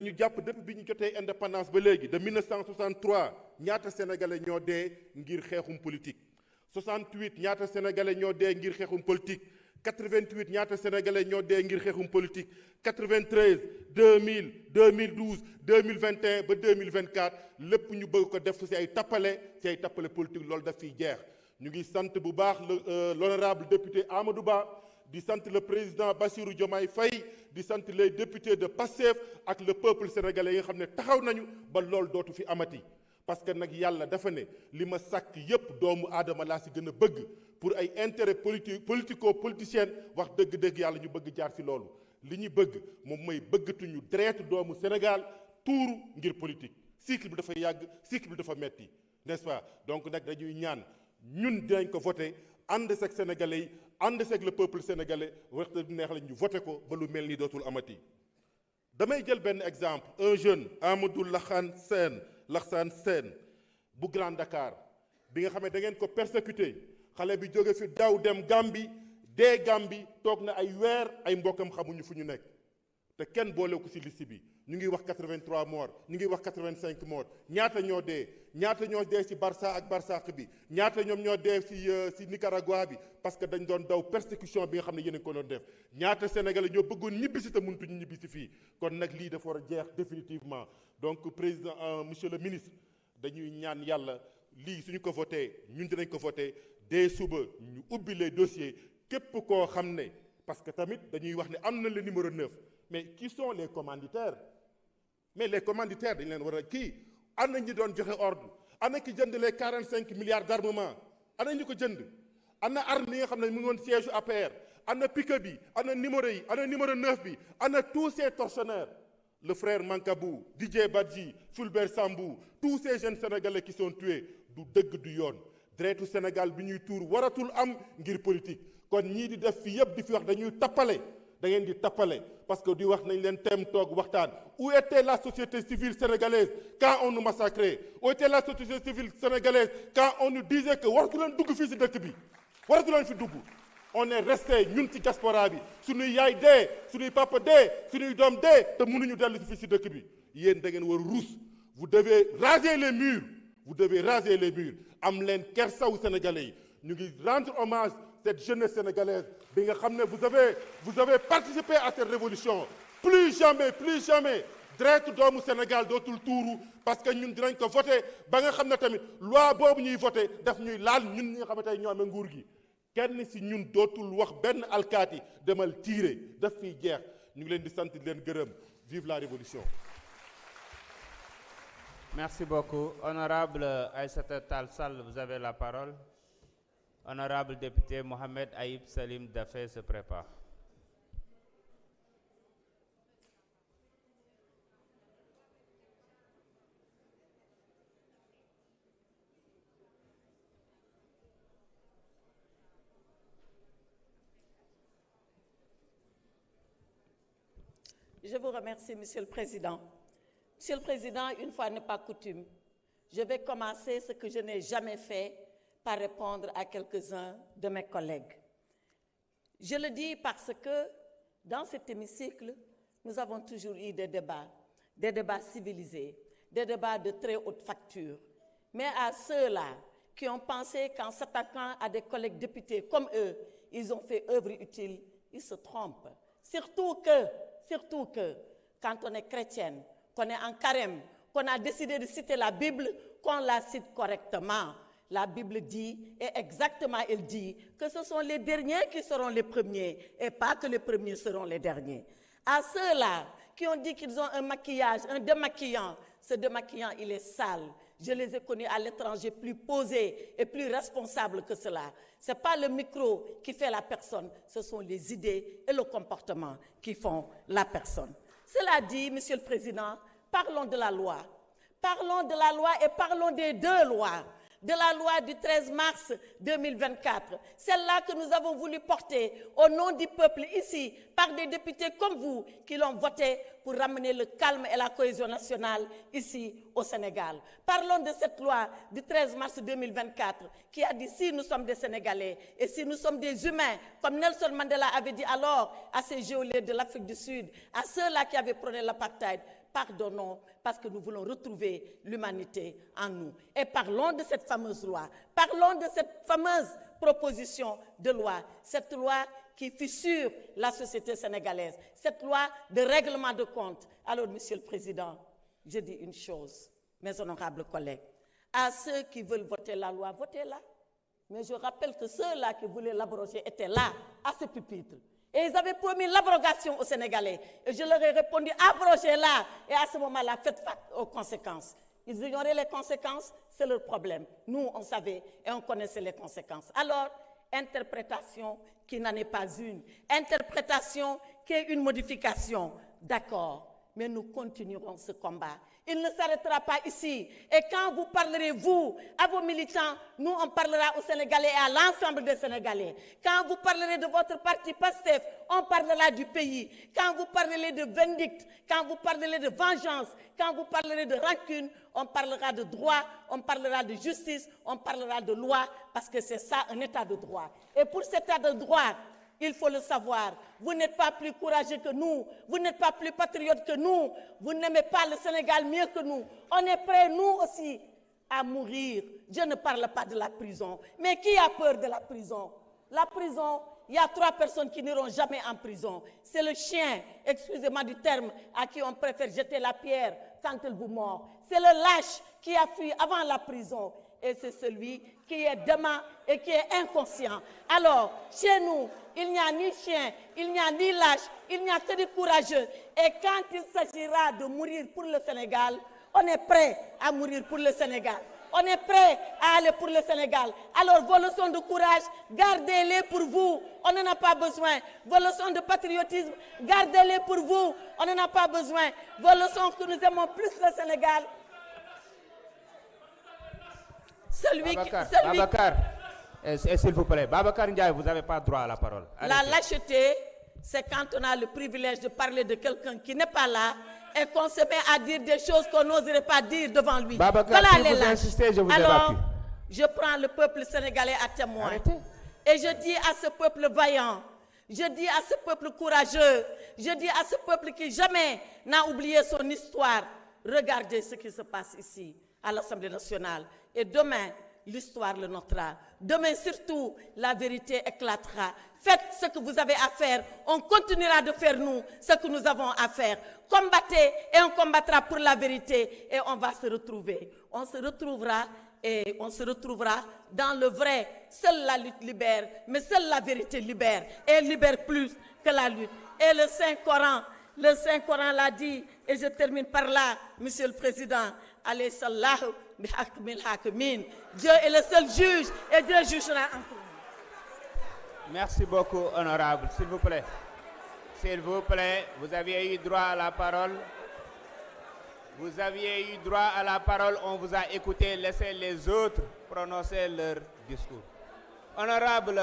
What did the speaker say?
ñu jàpp depuis bi ñu jotee indépendance ba léegi de 1963 ñaata sénégalais ñoo dee ngir xeexum politique 68 ñaata sénégalais ñoo dee ngir xeexum politique 88 ñaata sénégalais ñoo dee ngir xeexum politique 93 2000 2012 2021 ba 2024 lépp ñu bëgg ko def ci ay tappale politique loolu daf fiy jeex ñu ngi sant bu baax l'honorable député Amadou Ba di sant le président Bassirou Diomaye Faye di sant les députés de Pastef ak le peuple sénégalais yi nga xam ne taxaw nañu ba loolu dootu fi amati parce que nag yàlla dafa ne li ma sàkk yépp doomu aadama laa si gën a bëgg pour ay intérêt politico-politicien wax dëgg-dëgg yàlla ñu bëgg jaar si loolu li ñu bëgg moom mooy bëggatuñu deretu doomu Sénégal tuuru ngir politique cycle bi dafa yàgg cycle bi dafa metti n'est-ce pas donc nag dañuy ñaan ñun dinañ ko voté ànd seeg sénégalais yi ànd seeg le peuple sénégalais waxtu neex la ñu voté ko ba lu mel ni dootul amati. damay jël benn exemple un jeune Amadou Laxaan Sène bu Grand Dakar bi nga xam ne da ngeen ko persécuté xale bi jóge fi daw dem Gambie dee Gambie toog na ay weer ay mbokkam xamuñu fu ñu nekk te kenn boole ko ci liste bi ñu ngi wax 83 morts ñu ngi wax 85 morts ñaata ñoo dee ci Barça ak Barsaq bi ñaata ñoom ñoo dee ci Nicaragua bi parce que dañ doon daw persécution bi nga xam ne yéen a ko doon def ñaata Sénégalais ñoo bëggoon ñibbisi te mënutuñu ñibbisi fii kon nag lii dafa war a jeex définitivement donc président monsieur le ministre dañuy ñaan yàlla lii suñu ko voté ñun dinañ ko voté dès suba ñu ubbi les dossiers képp koo xam ne parce que tamit dañuy wax ne am na le numéro 9 mais qui sont les commanditaires mais les commanditaires dañ leen war a kii ana ñi doon joxe ordre ana ki jënd les 45 milliards d'armement ana ñu ko jënd ana arme yi nga xam ne mu ngi woon siège APR ana pick-up bi ana numéro yi ana numéro 9 bi ana tous ces tortionnaires le frère Mankabou Didier Badji Fulbert Sambou tous ces jeunes sénégalais qui sont tués du dëgg du yoon deretu Sénégal bi ñuy tuur waratul am ngir politique kon ñii di def fi yëpp di fi wax dañuy tappale da ngeen di tappale parce que di wax nañ leen tem toog waxtaan où était la société civile sénégalaise quand on nous massacrait où était la société civile sénégalaise quand on nous disait que waratu leen dugg fii si dëkk bi waratu leen fi dugg on est resté ñun ci diaspora bi suñuy yaay dee suñuy papa dee suñuy doom dee te mënuñu dellu si fii si dëkk bi yéen da ngeen war a ruus vous devez raser les murs am leen kersaw sénégalais yi ñu ngi rendre hommage cette jeunesse sénégalaise bi nga xam ne vous avez participé à cette révolution plus jamais deretu doomu Sénégal dootul tuuru parce que ñun dinañ ko voté ba nga xam ne tamit loi boobu ñuy voté daf ñuy laal ñun ñi nga xam ne tey ñoo amee nguur gi kenn si ñun dootul wax benn alkaati demal tiire daf fiy jeex ñu ngi leen di sant di leen gërëm vive la révolution. Merci beaucoup. Honorable Aïssata Tall Sall, vous avez la parole. Honorable député Mohamed Aïb Salim Dafé se prépare. Je vous remercie, Monsieur le Président. Monsieur le Président, une fois n'est pas coutume, je vais commencer ce que je n'ai jamais fait par répondre à quelques-uns de mes collègues. Je le dis parce que dans cet hémicycle, nous avons toujours eu des débats civilisés, des débats de très haute facture. Mais à ceux-là qui ont pensé qu'en s'attaquant à des collègues députés comme eux, ils ont fait œuvre utile, ils se trompent. Surtout que, quand on est chrétienne, qu'on est en carême, qu'on a décidé de citer la Bible, qu'on la cite correctement. La Bible dit, et exactement elle dit, que ce sont les derniers qui seront les premiers, et pas que les premiers seront les derniers. À ceux-là qui ont dit qu'ils ont un maquillage, un démaquillant, ce démaquillant, il est sale. Je les ai connus à l'étranger plus posés et plus responsables que cela. Ce n'est pas le micro qui fait la personne, ce sont les idées et le comportement qui font la personne. Cela dit, Monsieur le Président, parlons de la loi. Parlons de la loi et parlons des deux lois. De la loi du 13 mars 2024, celle-là que nous avons voulu porter au nom du peuple ici, par des députés comme vous, qui l'ont votée pour ramener le calme et la cohésion nationale ici au Sénégal. Parlons de cette loi du 13 mars 2024 qui a dit si nous sommes des Sénégalais et si nous sommes des humains, comme Nelson Mandela avait dit alors à ces geôliers de l'Afrique du Sud, à ceux-là qui avaient prôné l'apartheid, pardonnons parce que nous voulons retrouver l'humanité en nous. Et parlons de cette fameuse loi, parlons de cette fameuse proposition de loi, cette loi qui fissure la société sénégalaise, cette loi de règlement de compte. Alors, Monsieur le Président, je dis une chose, mes honorables collègues, à ceux qui veulent voter la loi, votez-la. Mais je rappelle que ceux-là qui voulaient l'abroger étaient là, à ce pupitre. Et ils avaient promis l'abrogation aux Sénégalais. Et je leur ai répondu, abrogez-la. Et à ce moment-là, faites face aux conséquences. Ils ignoraient les conséquences, c'est leur problème. Nous, on savait et on connaissait les conséquences. Alors, interprétation qui n'en est pas une. Interprétation qui est une modification. D'accord, mais nous continuerons ce combat. Il ne s'arrêtera pas ici. Et quand vous parlerez, vous, à vos militants, nous, on parlera aux Sénégalais et à l'ensemble des Sénégalais. Quand vous parlerez de votre parti PASTEF, on parlera du pays. Quand vous parlerez de vindicte, quand vous parlerez de vengeance, quand vous parlerez de rancune, on parlera de droit, on parlera de justice, on parlera de loi, parce que c'est ça, un état de droit. Et pour cet état de droit, il faut le savoir, vous n'êtes pas plus courageux que nous, vous n'êtes pas plus patriote que nous, vous n'aimez pas le Sénégal mieux que nous. On est prêts, nous aussi, à mourir. Je ne parle pas de la prison. Mais qui a peur de la prison? La prison, il y a 3 personnes qui n'iront jamais en prison. C'est le chien, excusez-moi du terme, à qui on préfère jeter la pierre quand il vous mord. C'est le lâche qui a fui avant la prison. Et c'est celui qui est dément et qui est inconscient. Alors, chez nous, il n'y a ni chien, il n'y a ni lâche, il n'y a que des courageux. Et quand il s'agira de mourir pour le Sénégal, on est prêt à mourir pour le Sénégal. On est prêt à aller pour le Sénégal. Alors, vos leçons de courage, gardez-les pour vous. On n'en a pas besoin. Vos leçons de patriotisme, gardez-les pour vous. On n'en a pas besoin. Vos leçons que nous aimons plus le Sénégal. Babacar, s'il vous plaît. Babacar Ndiaye, vous n'avez pas droit à la parole. Arrêtez. La lâcheté, c'est quand on a le privilège de parler de quelqu'un qui n'est pas là et qu'on se met à dire des choses qu'on n'oserait pas dire devant lui. Babacar, si vous insistez, je vous évacue. Alors, je prends le peuple sénégalais à témoin. Arrêtez. Et je dis à ce peuple vaillant, je dis à ce peuple courageux, je dis à ce peuple qui jamais n'a oublié son histoire, regardez ce qui se passe ici, à l'Assemblée nationale. Et demain, l'histoire le notera. Demain, surtout, la vérité éclatera. Faites ce que vous avez à faire. On continuera de faire, nous, ce que nous avons à faire. Combattez et on combattra pour la vérité. Et on va se retrouver. On se retrouvera et on se retrouvera dans le vrai. Seule la lutte libère, mais seule la vérité libère. Et elle libère plus que la lutte. Et le Saint-Coran l'a dit. Et je termine par là, Monsieur le Président. Alayhi sallahu bihakmil hakimin. Dieu est le seul juge et Dieu jugera en tout. Merci beaucoup, honorable. S'il vous plaît. S'il vous plaît, vous aviez eu droit à la parole. Vous aviez eu droit à la parole. On vous a écouté. Laissez les autres prononcer leur discours. Honorable.